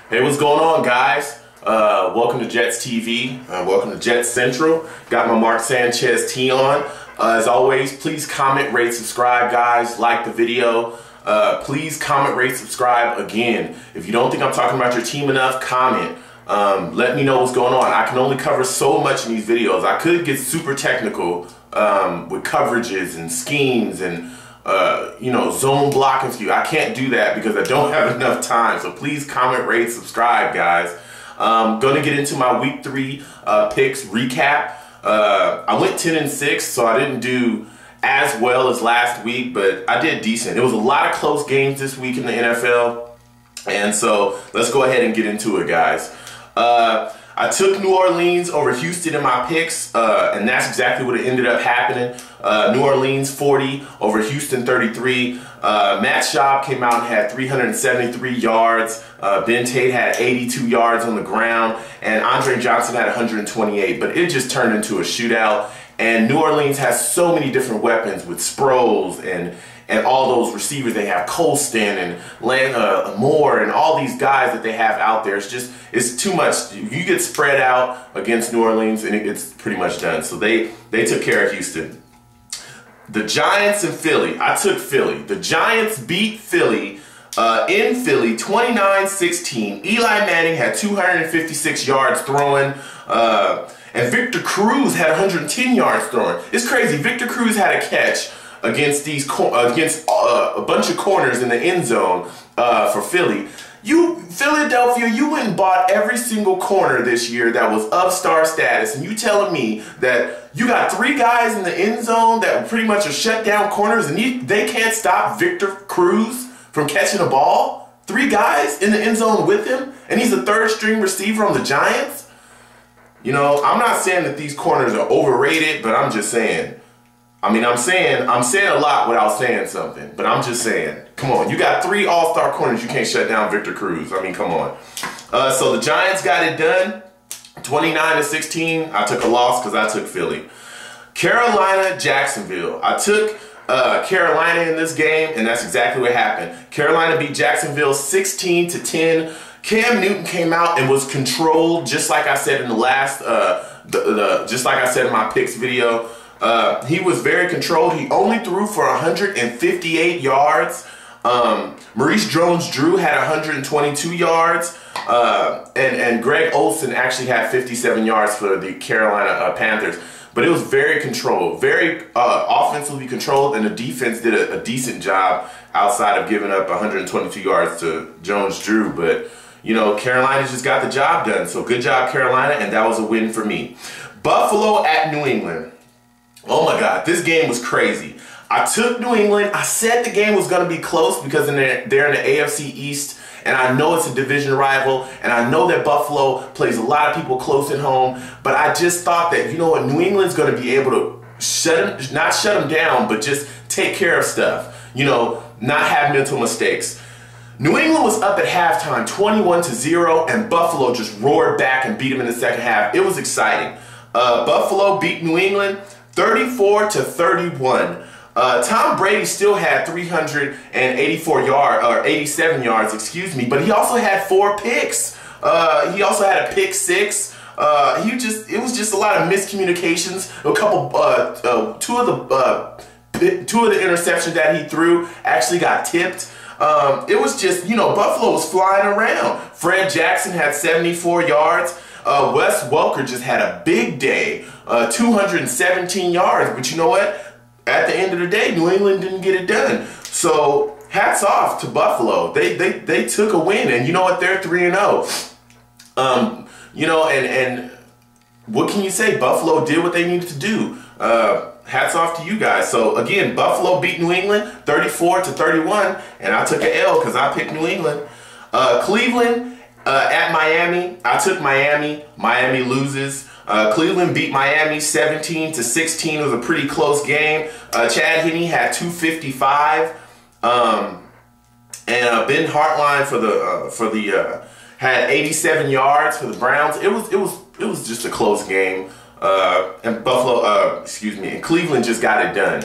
Hey, what's going on, guys? Welcome to Jets TV. Welcome to Jets Central. Got my Mark Sanchez tee on. As always, please comment, rate, subscribe, guys. Like the video. Please comment, rate, subscribe. Again, if you don't think I'm talking about your team enough, comment. Let me know what's going on. I can only cover so much in these videos. I could get super technical with coverages and schemes and zone blocking for you. I can't do that because I don't have enough time. So please comment, rate, subscribe, guys. Gonna get into my week 3 picks recap. I went 10-6, so I didn't do as well as last week, but I did decent. It was a lot of close games this week in the NFL, and so let's go ahead and get into it, guys. I took New Orleans over Houston in my picks, and that's exactly what ended up happening. New Orleans 40 over Houston 33. Matt Schaub came out and had 373 yards. Ben Tate had 82 yards on the ground, and Andre Johnson had 128. But it just turned into a shootout. And New Orleans has so many different weapons with Sproles and all those receivers. They have Colston and Moore and all these guys that they have out there. It's too much. You get spread out against New Orleans and it's pretty much done. So they took care of Houston. The Giants and Philly. I took Philly. The Giants beat Philly in Philly 29-16. Eli Manning had 256 yards throwing. And Victor Cruz had 110 yards throwing. It's crazy. Victor Cruz had a catch against a bunch of corners in the end zone for Philly. Philadelphia, you went and bought every single corner this year that was of star status, and you telling me that you got 3 guys in the end zone that pretty much are shut down corners, and they can't stop Victor Cruz from catching a ball? 3 guys in the end zone with him, and he's a 3rd string receiver on the Giants? You know, I'm not saying that these corners are overrated, but I'm just saying. I'm saying a lot without saying something, but I'm just saying, come on, you got 3 all-star corners, you can't shut down Victor Cruz. I mean, come on. So the Giants got it done, 29-16. I took a loss because I took Philly. Carolina, Jacksonville. I took Carolina in this game, and that's exactly what happened. Carolina beat Jacksonville 16-10. Cam Newton came out and was controlled, just like I said in the last, just like I said in my picks video. He was very controlled. He only threw for 158 yards. Maurice Jones-Drew had 122 yards. And Greg Olsen actually had 57 yards for the Carolina Panthers. But it was very controlled, very offensively controlled, and the defense did a decent job outside of giving up 122 yards to Jones-Drew. But, you know, Carolina just got the job done. So good job, Carolina, and that was a win for me. Buffalo at New England. Oh my God, this game was crazy. I took New England. I said the game was going to be close because they're in the AFC East, and I know it's a division rival, and I know that Buffalo plays a lot of people close at home, but I just thought that, you know what, New England's going to be able to not shut them down, but just take care of stuff, you know, not have mental mistakes. New England was up at halftime 21-0, and Buffalo just roared back and beat them in the second half. It was exciting. Buffalo beat New England 34-31. Tom Brady still had 384 yards, or 87 yards, excuse me, but he also had 4 picks. He also had a pick 6. It was just a lot of miscommunications. A couple, two of the interceptions that he threw actually got tipped. It was just, you know, Buffalo was flying around. Fred Jackson had 74 yards. Wes Welker just had a big day, 217 yards. But you know what? At the end of the day, New England didn't get it done. So hats off to Buffalo. They took a win, and you know what? They're 3-0. You know, and what can you say? Buffalo did what they needed to do. Hats off to you guys. So again, Buffalo beat New England 34-31, and I took an L because I picked New England. Cleveland at Miami. I took Miami. Miami loses. Cleveland beat Miami 17-16. It was a pretty close game. Chad Henne had 255, and Ben Hartline had 87 yards for the Browns. It was just a close game. And and Cleveland just got it done.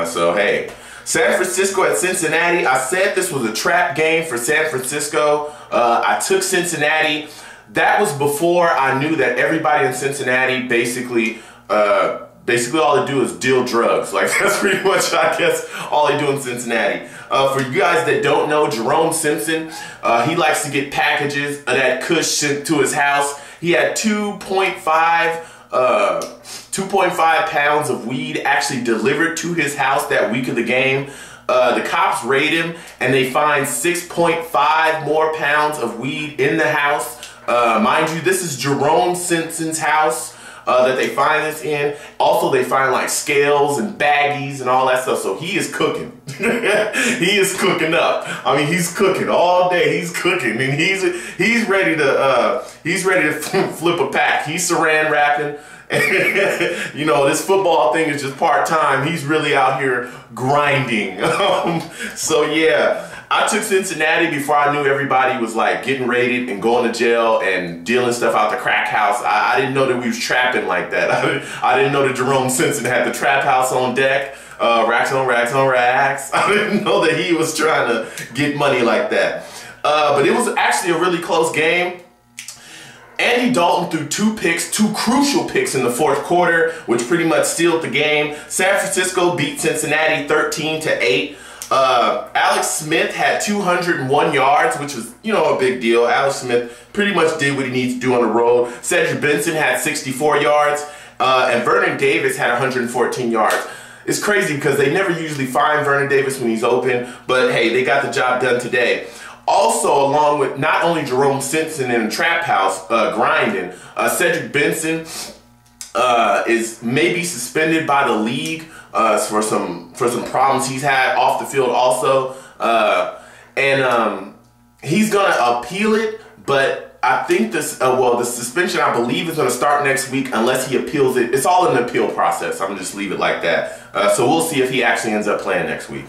So hey, San Francisco at Cincinnati. I said this was a trap game for San Francisco. I took Cincinnati. That was before I knew that everybody in Cincinnati basically all they do is deal drugs. Like, that's pretty much, I guess, all they do in Cincinnati. For you guys that don't know, Jerome Simpson, he likes to get packages of that kush sent to his house. He had 2.5 pounds of weed actually delivered to his house that week of the game. The cops raid him and they find 6.5 more pounds of weed in the house. Mind you, this is Jerome Simpson's house that they find this in. Also, they find like scales and baggies and all that stuff. So he is cooking. He is cooking up. I mean, he's cooking all day. He's cooking, and he's ready to flip a pack. He's saran wrapping. You know, this football thing is just part-time. He's really out here grinding. So yeah, I took Cincinnati before I knew everybody was like getting raided and going to jail and dealing stuff out the crack house. I didn't know that we was trapping like that. I didn't know that Jerome Simpson had the trap house on deck, racks on racks on racks. I didn't know that he was trying to get money like that. But it was actually a really close game. Andy Dalton threw 2 picks, 2 crucial picks in the fourth quarter, which pretty much sealed the game. San Francisco beat Cincinnati 13-8. Alex Smith had 201 yards, which was, you know, a big deal. Alex Smith pretty much did what he needs to do on the road. Cedric Benson had 64 yards, and Vernon Davis had 114 yards. It's crazy because they never usually find Vernon Davis when he's open, but hey, they got the job done today. Also, along with not only Jerome Simpson in the trap house grinding, Cedric Benson is maybe suspended by the league for some problems he's had off the field also, and he's gonna appeal it, but I think this the suspension, I believe, is gonna start next week unless he appeals it. It's all in the appeal process. I'm gonna just leave it like that. So we'll see if he actually ends up playing next week.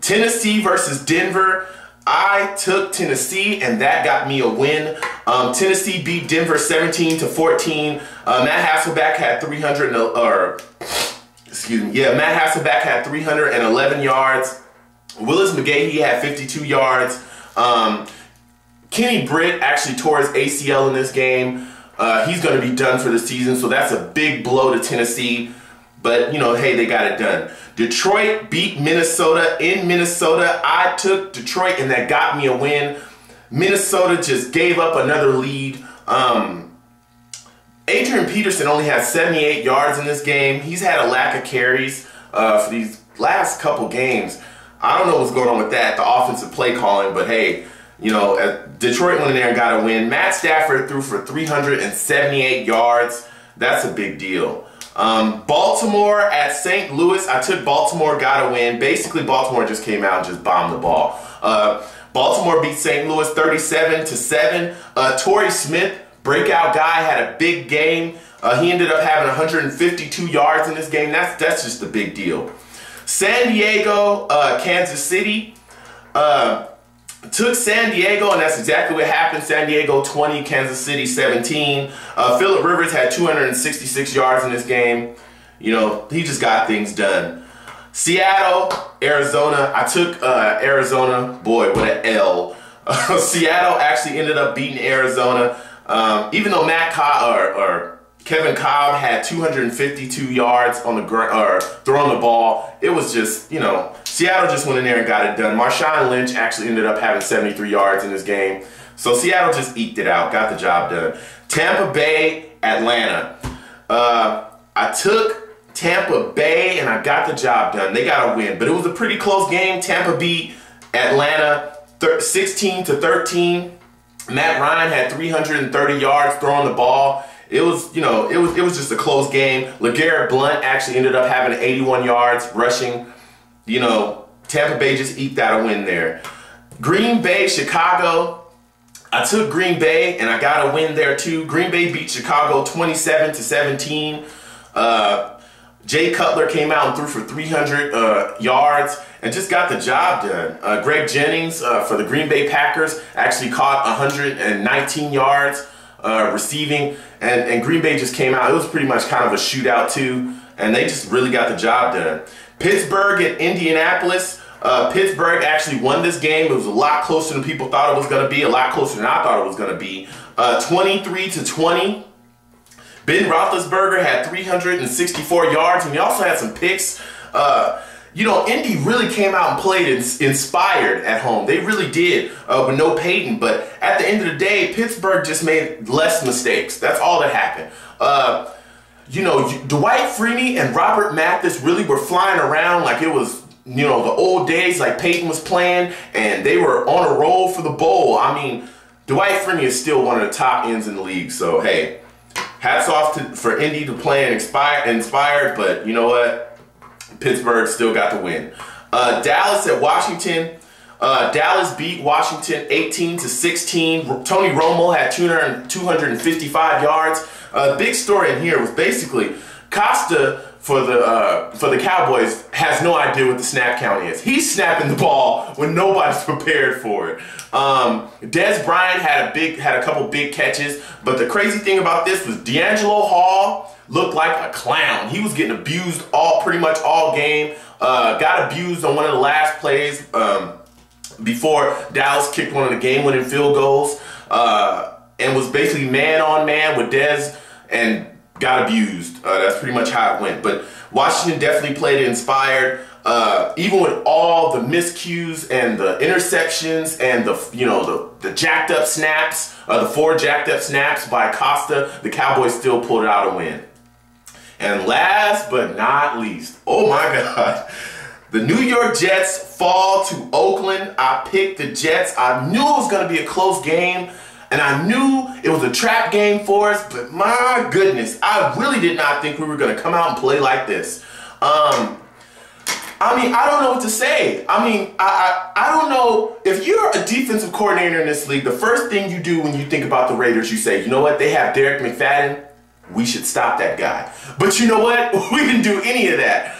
Tennessee versus Denver. I took Tennessee, and that got me a win. Tennessee beat Denver 17-14. Matt Hasselbeck had 311 yards. Willis McGahee had 52 yards. Kenny Britt actually tore his ACL in this game. He's going to be done for the season, so that's a big blow to Tennessee. But, you know, hey, they got it done. Detroit beat Minnesota in Minnesota. I took Detroit, and that got me a win. Minnesota just gave up another lead. Adrian Peterson only had 78 yards in this game. He's had a lack of carries for these last couple games. I don't know what's going on with that, the offensive play calling, but hey, you know, Detroit went in there and got a win. Matt Stafford threw for 378 yards. That's a big deal. Baltimore at St. Louis. I took Baltimore, got a win. Basically, Baltimore just came out and just bombed the ball. Baltimore beat St. Louis 37-7. Torrey Smith, breakout guy, had a big game. He ended up having 152 yards in this game. That's just a big deal. San Diego, Kansas City. Took San Diego, and that's exactly what happened. San Diego 20, Kansas City 17. Phillip Rivers had 266 yards in this game. You know, he just got things done. Seattle, Arizona. I took Arizona. Boy, what an L. Seattle actually ended up beating Arizona. Even though Kevin Cobb had 252 yards on the throwing the ball, it was just, you know, Seattle just went in there and got it done. Marshawn Lynch actually ended up having 73 yards in this game. So Seattle just eked it out, got the job done. Tampa Bay, Atlanta. I took Tampa Bay and I got the job done. They got a win, but it was a pretty close game. Tampa beat Atlanta 16-13. Matt Ryan had 330 yards throwing the ball. It was, you know, it was just a close game. LeGarrette Blount actually ended up having 81 yards rushing. You know, Tampa Bay just eked out a win there. Green Bay, Chicago. I took Green Bay and I got a win there too. Green Bay beat Chicago 27-17. Jay Cutler came out and threw for 300 yards and just got the job done. Greg Jennings for the Green Bay Packers actually caught 119 yards receiving, and Green Bay just came out. It was pretty much kind of a shootout too, and they just really got the job done. Pittsburgh at Indianapolis. Pittsburgh actually won this game. It was a lot closer than people thought it was going to be, a lot closer than I thought it was going to be. 23-20. Ben Roethlisberger had 364 yards, and he also had some picks. You know, Indy really came out and played inspired at home. They really did with no Peyton. But at the end of the day, Pittsburgh just made less mistakes. That's all that happened. You know, Dwight Freeney and Robert Mathis really were flying around like it was, you know, the old days, like Peyton was playing, and they were on a roll for the bowl. I mean, Dwight Freeney is still one of the top ends in the league. So, hey, hats off for Indy to play inspired, but you know what? Pittsburgh still got the win. Dallas at Washington. Dallas beat Washington 18-16. Tony Romo had 255 yards. Big story in here was basically Costa for the Cowboys has no idea what the snap count is. He's snapping the ball when nobody's prepared for it. Dez Bryant had a couple big catches, but the crazy thing about this was D'Angelo Hall looked like a clown. He was getting abused pretty much all game. Got abused on one of the last plays before Dallas kicked one of the game-winning field goals, and was basically man-on-man with Dez and got abused. That's pretty much how it went. But Washington definitely played inspired. Even with all the miscues and the interceptions and the jacked up snaps, the 4 jacked up snaps by Costa, the Cowboys still pulled out a win. And last but not least, oh my God, the New York Jets fall to Oakland. I picked the Jets. I knew it was going to be a close game, and I knew it was a trap game for us, but my goodness, I really did not think we were going to come out and play like this. I mean, I don't know what to say. I mean, I don't know. If you're a defensive coordinator in this league, the first thing you do when you think about the Raiders, you say, you know what, they have Derek McFadden. We should stop that guy. But you know what? We didn't do any of that.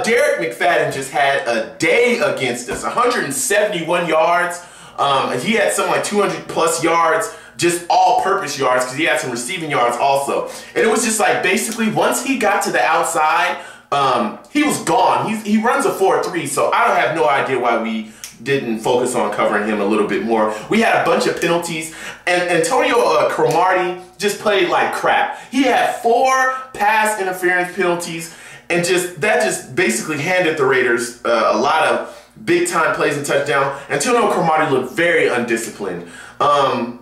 Derek McFadden just had a day against us. 171 yards. He had something like 200 plus yards, just all-purpose yards, because he had some receiving yards also. And it was just like basically once he got to the outside, he was gone. He runs a 4-3, so I don't have no idea why we didn't focus on covering him a little bit more. We had a bunch of penalties, and Antonio Cromartie just played like crap. He had 4 pass interference penalties, and that just basically handed the Raiders a lot of big time plays and touchdown. Antonio Cromartie looked very undisciplined. I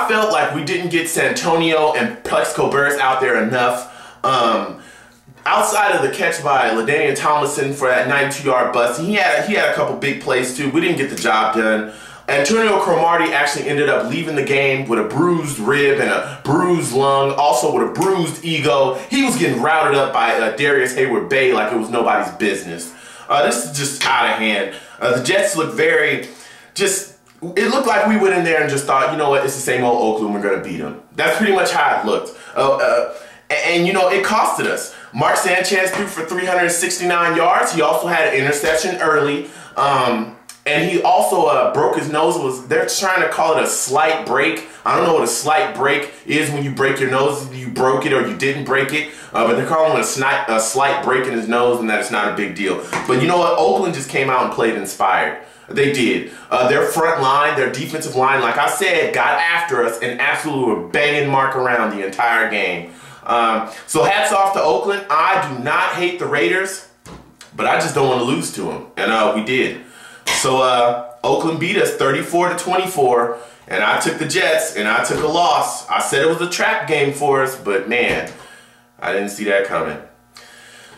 felt like we didn't get Santonio and Plexico Burress out there enough. Outside of the catch by LaDainian Tomlinson for that 92-yard bust, he had a couple big plays too. We didn't get the job done. Antonio Cromartie actually ended up leaving the game with a bruised rib and a bruised lung, also with a bruised ego. He was getting routed up by Darius Hayward-Bay like it was nobody's business. This is just out of hand. The Jets looked it looked like we went in there and just thought, you know what, it's the same old Oakland, we're going to beat them. That's pretty much how it looked. And you know, it costed us. Mark Sanchez threw for 369 yards. He also had an interception early. And he also broke his nose. They're trying to call it a slight break. I don't know what a slight break is when you break your nose. You broke it or you didn't break it. But they're calling it a slight break in his nose, and that it's not a big deal. But you know what? Oakland just came out and played inspired. They did. Their front line, their defensive line, like I said, got after us and absolutely were banging Mark around the entire game. So hats off to Oakland. I do not hate the Raiders, but I just don't want to lose to them. And we did. So Oakland beat us 34-24, and I took the Jets, and I took a loss. I said it was a trap game for us, but man, I didn't see that coming.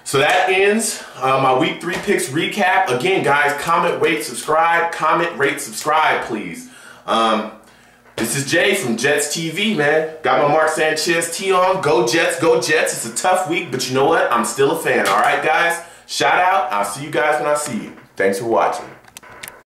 So that ends my Week 3 picks recap. Again, guys, comment, rate, subscribe. Comment, rate, subscribe, please. This is Jay from Jets TV, man. Got my Mark Sanchez tee on. Go Jets, go Jets. It's a tough week, but you know what? I'm still a fan. All right, guys? Shout out. I'll see you guys when I see you. Thanks for watching.